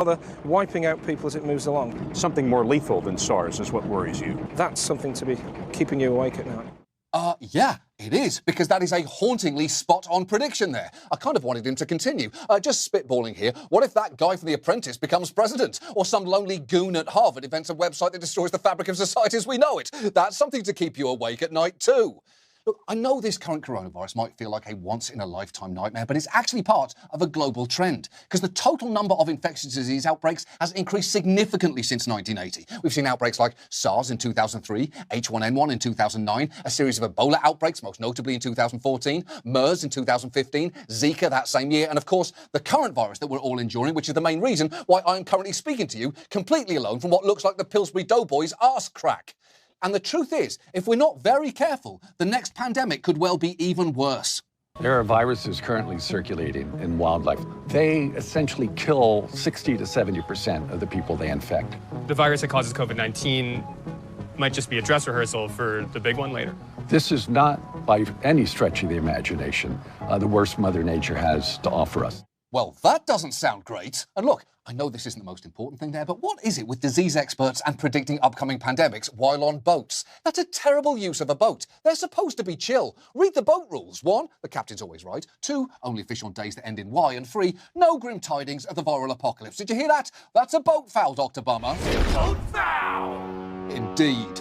rather wiping out people as it moves along. Something more lethal than SARS is what worries you. That's something to be keeping you awake at night. Yeah, it is, because that is a hauntingly spot-on prediction there. I kind of wanted him to continue. Just spitballing here, what if that guy from The Apprentice becomes president? Or some lonely goon at Harvard invents a website that destroys the fabric of society as we know it? That's something to keep you awake at night too. Look, I know this current coronavirus might feel like a once-in-a-lifetime nightmare, but it's actually part of a global trend, because the total number of infectious disease outbreaks has increased significantly since 1980. We've seen outbreaks like SARS in 2003, H1N1 in 2009, a series of Ebola outbreaks, most notably in 2014, MERS in 2015, Zika that same year, and of course, the current virus that we're all enduring, which is the main reason why I'm currently speaking to you completely alone from what looks like the Pillsbury Doughboys' arse crack. And the truth is, if we're not very careful, the next pandemic could well be even worse. There are viruses currently circulating in wildlife. They essentially kill 60 to 70% of the people they infect. The virus that causes COVID-19 might just be a dress rehearsal for the big one later. This is not, by any stretch of the imagination, the worst Mother Nature has to offer us. Well, that doesn't sound great. And look, I know this isn't the most important thing there, but what is it with disease experts and predicting upcoming pandemics while on boats? That's a terrible use of a boat. They're supposed to be chill. Read the boat rules. 1, the captain's always right. 2, only fish on days that end in Y. And 3, no grim tidings of the viral apocalypse. Did you hear that? That's a boat foul, Dr. Bummer. Boat foul! Indeed.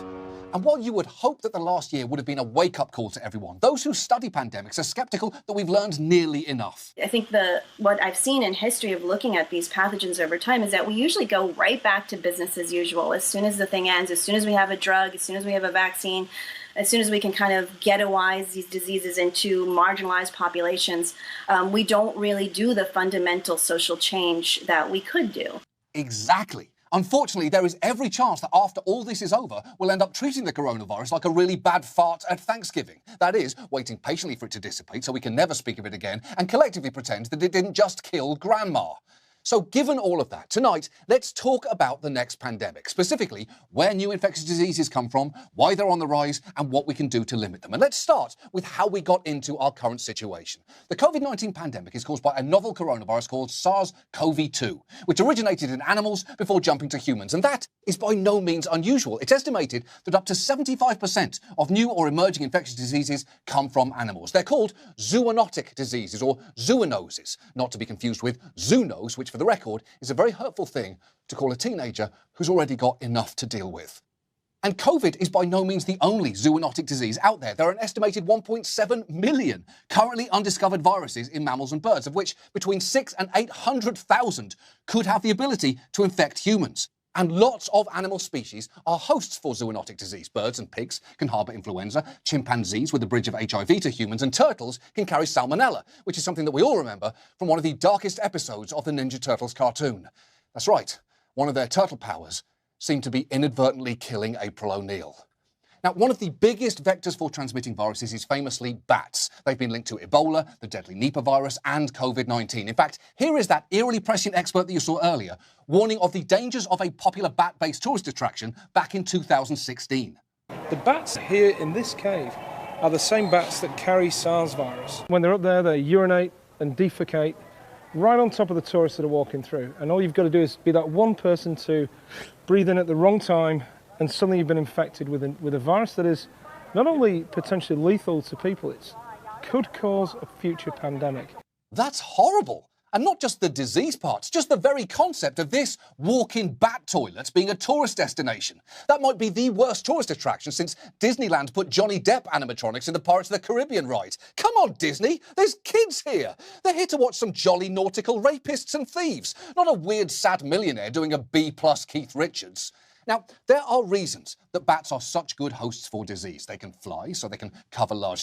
And while you would hope that the last year would have been a wake-up call to everyone, those who study pandemics are skeptical that we've learned nearly enough. I think what I've seen in history of looking at these pathogens over time is that we usually go right back to business as usual. As soon as the thing ends, as soon as we have a drug, as soon as we have a vaccine, as soon as we can kind of ghettoize these diseases into marginalized populations, we don't really do the fundamental social change that we could do. Exactly. Unfortunately, there is every chance that after all this is over, we'll end up treating the coronavirus like a really bad fart at Thanksgiving. That is, waiting patiently for it to dissipate so we can never speak of it again and collectively pretend that it didn't just kill Grandma. So given all of that, tonight, let's talk about the next pandemic, specifically where new infectious diseases come from, why they're on the rise, and what we can do to limit them. And let's start with how we got into our current situation. The COVID-19 pandemic is caused by a novel coronavirus called SARS-CoV-2, which originated in animals before jumping to humans. And that is by no means unusual. It's estimated that up to 75% of new or emerging infectious diseases come from animals. They're called zoonotic diseases or zoonoses, not to be confused with zoonose, which for the record is a very hurtful thing to call a teenager who's already got enough to deal with. And COVID is by no means the only zoonotic disease out there. There are an estimated 1.7 million currently undiscovered viruses in mammals and birds, of which between 600,000 and 800,000 could have the ability to infect humans. And lots of animal species are hosts for zoonotic disease. Birds and pigs can harbour influenza, chimpanzees with the bridge of HIV to humans, and turtles can carry salmonella, which is something that we all remember from one of the darkest episodes of the Ninja Turtles cartoon. That's right, one of their turtle powers seemed to be inadvertently killing April O'Neil. Now, one of the biggest vectors for transmitting viruses is famously bats. They've been linked to Ebola, the deadly Nipah virus, and COVID-19. In fact, here is that eerily prescient expert that you saw earlier, warning of the dangers of a popular bat-based tourist attraction back in 2016. The bats here in this cave are the same bats that carry SARS virus. When they're up there, they urinate and defecate right on top of the tourists that are walking through. And all you've got to do is be that one person to breathe in at the wrong time, and suddenly you've been infected with a virus that is not only potentially lethal to people, it could cause a future pandemic. That's horrible. And not just the disease parts, just the very concept of this walk-in bat toilet being a tourist destination. That might be the worst tourist attraction since Disneyland put Johnny Depp animatronics in the Pirates of the Caribbean ride. Come on, Disney, there's kids here. They're here to watch some jolly nautical rapists and thieves, not a weird sad millionaire doing a B+ Keith Richards. Now, there are reasons that bats are such good hosts for disease. They can fly, so they can cover large